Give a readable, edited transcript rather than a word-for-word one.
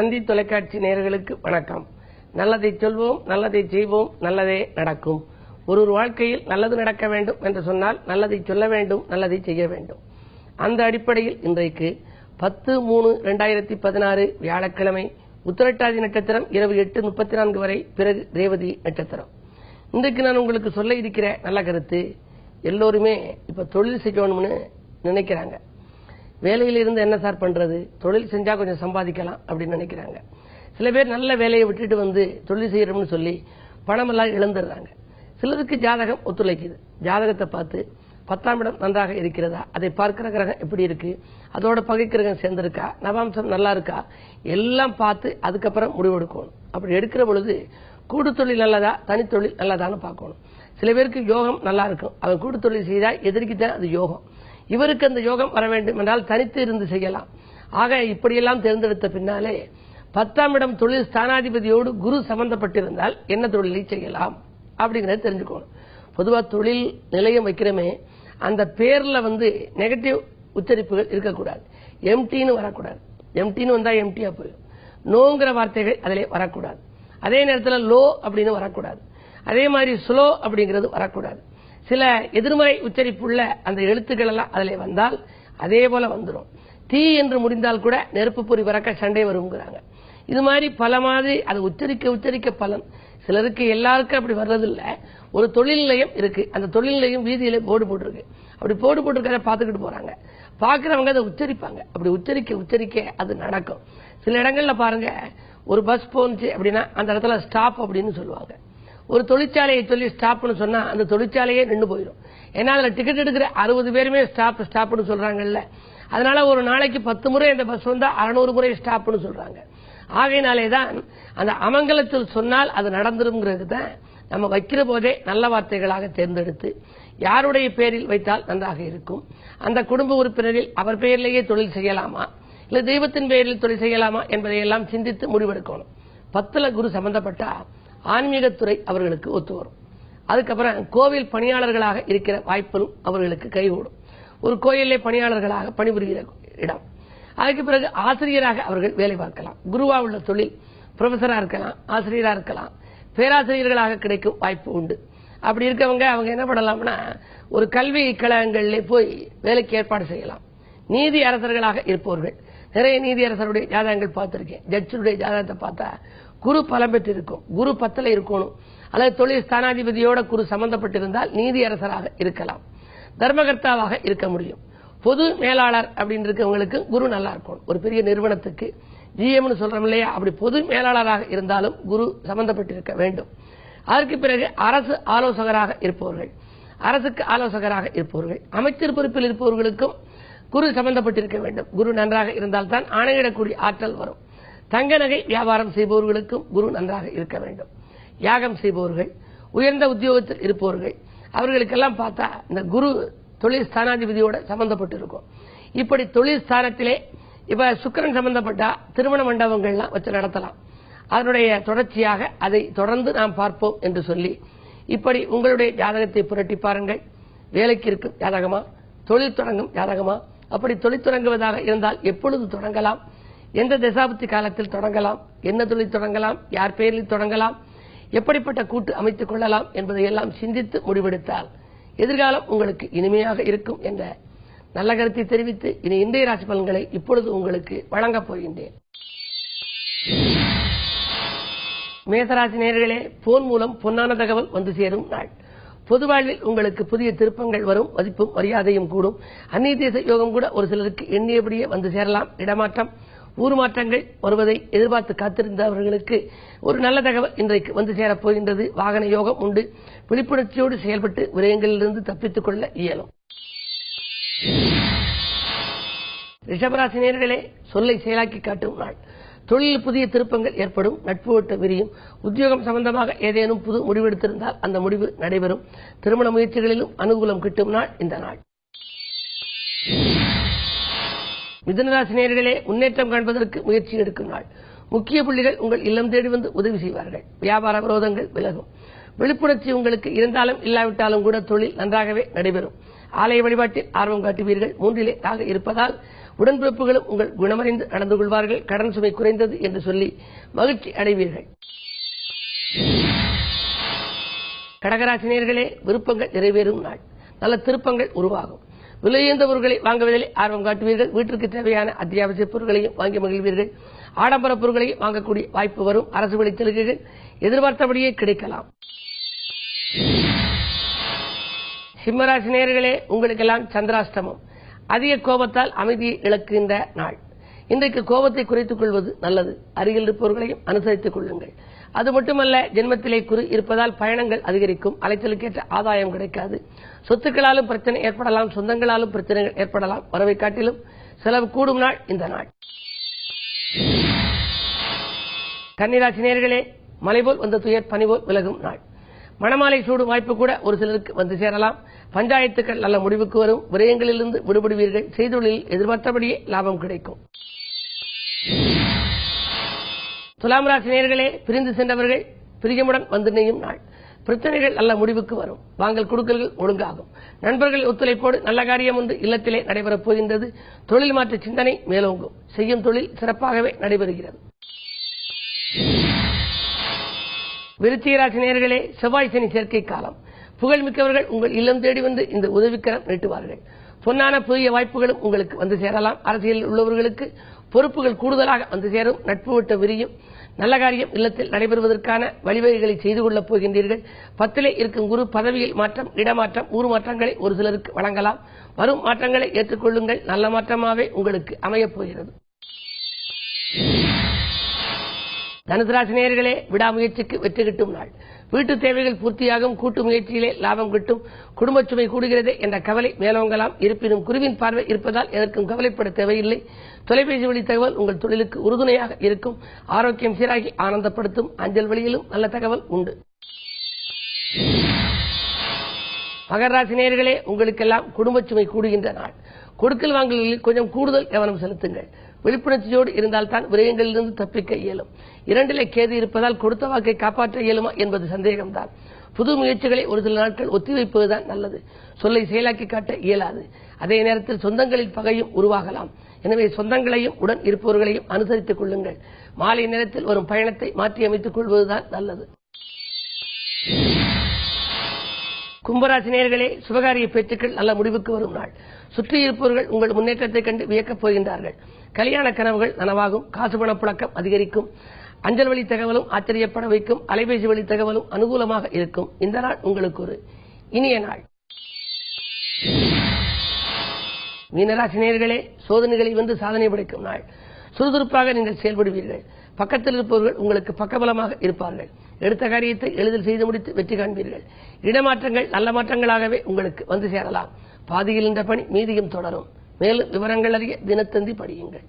தந்தி தொலைக்காட்சி நேயர்களுக்கு வணக்கம். நல்லதை சொல்வோம், நல்லதை செய்வோம், நல்லதே நடக்கும். ஒரு வாழ்க்கையில் நல்லது நடக்க வேண்டும் என்று சொன்னால் நல்லதை சொல்ல வேண்டும், நல்லதை செய்ய வேண்டும். அந்த அடிப்படையில் இன்றைக்கு 10/3/2016 வியாழக்கிழமை உத்திரட்டாதி நட்சத்திரம் இரவு 8:34 வரை, பிறகு ரேவதி நட்சத்திரம். இன்றைக்கு நான் உங்களுக்கு சொல்ல இருக்கிற நல்ல கருத்து, எல்லோருமே இப்ப தொழில் செய்யணும்னு நினைக்கிறாங்க. வேலையில் இருந்து என்ன சார் பண்றது, தொழில் செஞ்சா கொஞ்சம் சம்பாதிக்கலாம் அப்படின்னு நினைக்கிறாங்க. சில பேர் நல்ல வேலையை விட்டுட்டு வந்து தொழில் செய்யறோம்னு சொல்லி பணமெல்லாம் இழந்துடுறாங்க. சிலருக்கு ஜாதகம் ஒத்துழைக்குது. ஜாதகத்தை பார்த்து 10ஆம் இடம் நன்றாக இருக்கிறதா, அதை பார்க்கிற கிரகம் எப்படி இருக்கு, அதோட பகை கிரகம் சேர்ந்திருக்கா, நவாம்சம் நல்லா இருக்கா, எல்லாம் பார்த்து அதுக்கப்புறம் முடிவெடுக்கணும். அப்படி எடுக்கிற பொழுது கூட்டு தொழில் நல்லதா, தனித்தொழில் நல்லதான்னு பார்க்கணும். சில பேருக்கு யோகம் நல்லா இருக்கும், அவன் கூட்டு தொழில் செய்தா எதிர்க்குதான் அது யோகம். இவருக்கு அந்த யோகம் வர வேண்டும் என்றால் தனித்து இருந்து செய்யலாம். ஆக இப்படியெல்லாம் தேர்ந்தெடுத்த பின்னாலே 10ஆம் இடம் தொழில் ஸ்தானாதிபதியோடு குரு சம்பந்தப்பட்டிருந்தால் என்ன தொழிலை செய்யலாம் அப்படிங்கறத தெரிஞ்சுக்கணும். பொதுவா தொழில் நிலையம் வைக்கிறமே அந்த பேர்ல நெகட்டிவ் உச்சரிப்புகள் இருக்கக்கூடாது. எம்டின்னு வரக்கூடாது. எம்டின்னு வந்தா எம்டியா போயிடும். நோங்கிற வார்த்தைகள் அதிலே வரக்கூடாது. அதே நேரத்தில் லோ அப்படின்னு வரக்கூடாது. அதே மாதிரி ஸ்லோ அப்படிங்கிறது வரக்கூடாது. சில எதிர்மறை உச்சரிப்புள்ள அந்த எழுத்துக்கள் எல்லாம் அதிலே வந்தால் அதே போல வந்துடும். தீ என்று முடிந்தால் கூட நெருப்பு பொறி வரக்க சண்டை வருங்கிறாங்க. இது மாதிரி பல மாதிரி அதை உச்சரிக்க பலன். சிலருக்கு எல்லாருக்கும் அப்படி வர்றதில்ல. ஒரு தொழில் நிலையம் இருக்கு, அந்த தொழில் நிலையம் வீதியில போர்டு போட்டிருக்கு. அப்படி போர்டு போட்டிருக்கிறத பார்த்துக்கிட்டு போறாங்க. பாக்குறவங்க அதை உச்சரிப்பாங்க. அப்படி உச்சரிக்க அது நடக்கும். சில இடங்கள்ல பாருங்க, ஒரு பஸ் போனுச்சு அப்படின்னா அந்த இடத்துல ஸ்டாப் அப்படின்னு சொல்லுவாங்க. ஒரு தொழிற்சாலையை சொல்லி ஸ்டாப்னு சொன்னா அந்த தொழிற்சாலையே நின்று போயிடும். ஏன்னா அதுல டிக்கெட் எடுக்கிற 60 பேருமே ஸ்டாப்னு சொல்றாங்கல்ல. அதனால ஒரு நாளைக்கு 10 முறை அந்த பஸ் வந்தா 600 முறை ஸ்டாப்னு சொல்றாங்க. ஆகையினாலேதான் அந்த அமங்கலத்தில் சொன்னால் அது நடந்துருங்கிறது தான் நம்ம வைக்கிற போதே நல்ல வார்த்தைகளாக தேர்ந்தெடுத்து யாருடைய பேரில் வைத்தால் நன்றாக இருக்கும், அந்த குடும்ப உறுப்பினரில் அவர் பெயரிலேயே தொழில் செய்யலாமா இல்ல தெய்வத்தின் பெயரில் தொழில் செய்யலாமா என்பதையெல்லாம் சிந்தித்து முடிவெடுக்கணும். 10ல குரு சம்பந்தப்பட்டா ஆன்மீகத்துறை அவர்களுக்கு ஒத்து வரும். அதுக்கப்புறம் கோவில் பணியாளர்களாக இருக்கிற வாய்ப்பும் அவர்களுக்கு கைகூடும். ஒரு கோயிலே பணியாளர்களாக பணிபுரிகிற இடம். அதுக்கு பிறகு ஆசிரியராக அவர்கள் வேலை பார்க்கலாம். குருவா உள்ள தொழில் புரொஃபஸரா இருக்கலாம், ஆசிரியரா இருக்கலாம், பேராசிரியர்களாக கிடைக்கும் வாய்ப்பு உண்டு. அப்படி இருக்கவங்க அவங்க என்ன பண்ணலாம்னா ஒரு கல்வி கழகங்களிலே போய் வேலைக்கு ஏற்பாடு செய்யலாம். நீதி அரசர்களாக இருப்பவர்கள், நிறைய நீதி அரசருடைய ஜாதகங்கள் பார்த்திருக்கேன். ஜட்ஜுடைய ஜாதகத்தை பார்த்தா குரு பலம் பெற்று இருக்கும். குரு 10ல இருக்கணும். அல்லது தொழில் ஸ்தானாதிபதியோட குரு சம்பந்தப்பட்டிருந்தால் நீதி அரசராக இருக்கலாம், தர்மகர்த்தாவாக இருக்க முடியும். பொது மேலாளர் அப்படின்னு இருக்கவங்களுக்கு குரு நல்லா இருக்கணும். ஒரு பெரிய நிறுவனத்துக்கு ஜிஎம்னு சொல்றோம் இல்லையா, அப்படி பொது மேலாளராக இருந்தாலும் குரு சம்பந்தப்பட்டிருக்க வேண்டும். அதற்கு பிறகு அரசு ஆலோசகராக இருப்பவர்கள், அரசுக்கு ஆலோசகராக இருப்பவர்கள், அமைச்சர் பொறுப்பில் இருப்பவர்களுக்கும் குரு சம்பந்தப்பட்டிருக்க வேண்டும். குரு நன்றாக இருந்தால்தான் ஆணையிடக்கூடிய ஆற்றல் வரும். தங்க நகை வியாபாரம் செய்பவர்களுக்கும் குரு நன்றாக இருக்க வேண்டும். யாகம் செய்பவர்கள், உயர்ந்த உத்தியோகத்தில் இருப்பவர்கள், அவர்களுக்கெல்லாம் பார்த்தா இந்த குரு தொழில் ஸ்தானாதிபதியோட சம்பந்தப்பட்டிருக்கும். இப்படி தொழில் ஸ்தானத்திலே இப்ப சுக்கிரன் சம்பந்தப்பட்டா திருமண மண்டபங்கள்லாம் வச்சு நடத்தலாம். அதனுடைய தொடர்ச்சியாக அதை தொடர்ந்து நாம் பார்ப்போம் என்று சொல்லி இப்படி உங்களுடைய ஜாதகத்தை புரட்டி பாருங்கள். வேலைக்கு இருக்கும் ஜாதகமா, தொழில் தொடங்கும் ஜாதகமா, அப்படி தொழில் தொடங்குவதாக இருந்தால் எப்பொழுது தொடங்கலாம், எந்த தசாபுத்தி காலத்தில் தொடங்கலாம், என்ன தொழில் தொடங்கலாம், யார் பெயரில் தொடங்கலாம், எப்படிப்பட்ட கூட்டு அமைத்துக் கொள்ளலாம் என்பதையெல்லாம் சிந்தித்து முடிவெடுத்தால் எதிர்காலம் உங்களுக்கு இனிமையாக இருக்கும் என்ற நல்ல கருத்தை தெரிவித்து இனி இன்றைய ராசி பலன்களை இப்பொழுது உங்களுக்கு வழங்கப் போகின்றேன். மேசராசி நேயர்களே, போன் மூலம் பொன்னான தகவல் வந்து சேரும் நாள். பொது வாழ்வில் உங்களுக்கு புதிய திருப்பங்கள் வரும். மதிப்பும் மரியாதையும் கூடும். அந்நிய தேச யோகம் கூட ஒரு சிலருக்கு எண்ணியபடியே வந்து சேரலாம். இடமாற்றம், ஊர் மாற்றங்கள் வருவதை எதிர்பார்த்து காத்திருந்தவர்களுக்கு ஒரு நல்ல தகவல் இன்றைக்கு வந்து சேரப் போகின்றது. வாகன யோகம் உண்டு. விழிப்புணர்ச்சியோடு செயல்பட்டு விரயங்களிலிருந்து தப்பித்துக் கொள்ள இயலும். ரிஷபராசி நேயர்களே, சொல்லை செயலாக்கி காட்டும் நாள். தொழிலில் புதிய திருப்பங்கள் ஏற்படும். நட்பு வட்ட விரியும். உத்தியோகம் சம்பந்தமாக ஏதேனும் புது முடிவெடுத்திருந்தால் அந்த முடிவு நடைபெறும். திருமண முயற்சிகளிலும் அனுகூலம் கிட்டும் நாள் இந்த நாள். மிதுனராசி நேயர்களே, முன்னேற்றம் காண்பதற்கு முயற்சி எடுக்கும் நாள். முக்கிய புள்ளிகள் உங்கள் இல்லம் தேடி வந்து உதவி செய்வார்கள். வியாபார விரோதங்கள் விலகும். விழிப்புணர்ச்சி உங்களுக்கு இருந்தாலும் இல்லாவிட்டாலும் கூட தொழில் நன்றாகவே நடைபெறும். ஆலய வழிபாட்டில் ஆர்வம் காட்டுவீர்கள். 3லே இருப்பதால் உடன்பிறப்புகளும் உங்கள் குணமறிந்து நடந்து கொள்வார்கள். கடன் சுமை குறைந்தது என்று சொல்லி மகிழ்ச்சி அடைவீர்கள். கடகராசினியர்களே, விருப்பங்கள் நிறைவேறும் நாள். நல்ல திருப்பங்கள் உருவாகும். விலையுயர்ந்த பொருட்களை வாங்குவதில் ஆர்வம் காட்டுவீர்கள். வீட்டிற்கு தேவையான அத்தியாவசிய பொருட்களையும் வாங்கி மகிழ்வீர்கள். ஆடம்பர பொருட்களையும் வாங்கக்கூடிய வாய்ப்பு வரும். அரசு வழி சலுகைகள் எதிர்பார்த்தபடியே கிடைக்கலாம். சிம்மராசினியர்களே, உங்களுக்கெல்லாம் சந்திராஷ்டமம். அதிக கோபத்தால் அமைதியை இழக்கின்ற நாள். இன்றைக்கு கோபத்தை குறைத்துக் கொள்வது நல்லது. அருகில் இருப்பவர்களையும் அனுசரித்துக் கொள்ளுங்கள். அது மட்டுமல்ல, ஜென்மத்திலே குரு இருப்பதால் பயணங்கள் அதிகரிக்கும். அலைச்சலுக்கேற்ற ஆதாயம் கிடைக்காது. சொத்துக்களாலும் பிரச்சனை ஏற்படலாம். சொந்தங்களாலும் பிரச்சனைகள் ஏற்படலாம். வரவை காட்டிலும் செலவு கூடும் நாள் இந்த நாள். கன்னிராசினியர்களே, மலைபோல் வந்த துயர் பனிபோல் விலகும் நாள். மணமாலை சூடும் வாய்ப்பு கூட ஒரு சிலருக்கு வந்து சேரலாம். பஞ்சாயத்துக்கள் நல்ல முடிவுக்கு வரும். விரயங்களிலிருந்து விடுபடுவீர்கள். செய்தொழிலில் எதிர்பார்த்தபடியே லாபம் கிடைக்கும். துலாம் ராசினியர்களே, பிரிந்து சென்றவர்கள் பிரியமுடன் வந்து நெய்யும் நாள். பிரச்சனைகள் நல்ல முடிவுக்கு வரும். வாங்கல் கொடுக்கல்கள் ஒழுங்காகும். நண்பர்கள் ஒத்துழைப்போடு நல்ல காரியம் ஒன்று இல்லத்திலே நடைபெறப் போகின்றது. தொழில் மாற்ற சிந்தனை மேலோங்கும். செய்யும் தொழில் சிறப்பாகவே நடைபெறுகிறது. விருச்சிக ராசினியர்களே, செவ்வாய் சனி சேர்க்கை காலம். புகழ்மிக்கவர்கள் உங்கள் இல்லம் தேடி வந்து இந்த உதவிக்கரம் நீட்டுவார்கள். பொன்னான புதிய வாய்ப்புகளும் உங்களுக்கு வந்து சேரலாம். அரசியலில் உள்ளவர்களுக்கு பொறுப்புகள் கூடுதலாக வந்து சேரும். நட்பு வட்ட விரியும். நல்ல காரியம் இல்லத்தில் நடைபெறுவதற்கான வழிவகைகளை செய்து கொள்ளப் போகின்றீர்கள். 10லே இருக்கும் குரு பதவியில் மாற்றம், இடமாற்றம், ஊர் மாற்றங்களை ஒரு சிலருக்கு வழங்கலாம். வரும் மாற்றங்களை ஏற்றுக்கொள்ளுங்கள். நல்ல மாற்றமாகவே உங்களுக்கு அமையப் போகிறது. தனுசு ராசினியர்களே, விடாமுயற்சிக்கு வெற்றி கிட்டும் நாள். வீட்டு தேவைகள் பூர்த்தியாகும். கூட்டு முயற்சியிலே லாபம் கிட்டும். குடும்ப சுமை கூடுகிறதே என்ற கவலை மேலோங்கலாம். இருப்பினும் குருவின் பார்வை இருப்பதால் எதற்கும் கவலைப்பட தேவையில்லை. தொலைபேசி வழி தகவல் உங்கள் தொழிலுக்கு உறுதுணையாக இருக்கும். ஆரோக்கியம் சீராகி ஆனந்தப்படுத்தும். அஞ்சல் வழியிலும் நல்ல தகவல் உண்டு. மகர ராசினியர்களே, உங்களுக்கெல்லாம் குடும்ப சுமை கூடுகின்ற நாள். கொடுக்கல் வாங்கல்களில் கொஞ்சம் கூடுதல் கவனம் செலுத்துங்கள். விழிப்புணர்ச்சியோடு இருந்தால்தான் விரயங்களிலிருந்து தப்பிக்க இயலும். 2லே கேது இருப்பதால் கொடுத்த வாக்கை காப்பாற்ற இயலுமா என்பது சந்தேகம்தான். புது முயற்சிகளை ஒரு சில நாட்கள் ஒத்திவைப்பதுதான் நல்லது. சொல்லை செயலாக்கி காட்ட இயலாது. அதே நேரத்தில் சொந்தங்களில் பகையும் உருவாகலாம். எனவே சொந்தங்களையும் உடன் இருப்பவர்களையும் அனுசரித்துக் கொள்ளுங்கள். மாலை நேரத்தில் வரும் பயணத்தை மாற்றி அமைத்துக் கொள்வதுதான் நல்லது. கும்பராசினியர்களே, சுபகாரிய பேச்சுக்கள் நல்ல முடிவுக்கு வரும் நாள். சுற்றி இருப்பவர்கள் உங்கள் முன்னேற்றத்தை கண்டு வியக்கப் போகின்றார்கள். கல்யாண கனவுகள் நனவாகும். காசு பண புழக்கம் அதிகரிக்கும். அஞ்சல் வழி தகவலும் ஆச்சரியப்பட வைக்கும். அலைபேசி வழி தகவலும் அனுகூலமாக இருக்கும். இந்த நாள் உங்களுக்கு ஒரு இனிய நாள். மீனராசினியர்களே, சோதனைகளை வென்று சாதனை படைக்கும் நாள். சுறுசுறுப்பாக நீங்கள் செயல்படுவீர்கள். பக்கத்தில் இருப்பவர்கள் உங்களுக்கு பக்கபலமாக இருப்பார்கள். எடுத்த காரியத்தை எளிதில் செய்து முடித்து வெற்றி காண்பீர்கள். இடமாற்றங்கள் நல்ல மாற்றங்களாகவே உங்களுக்கு வந்து சேரலாம். பாதியில் இந்த பணி மீதியும் தொடரும். மேலும் விவரங்கள் அறிய தினத்தந்தி படியுங்கள்.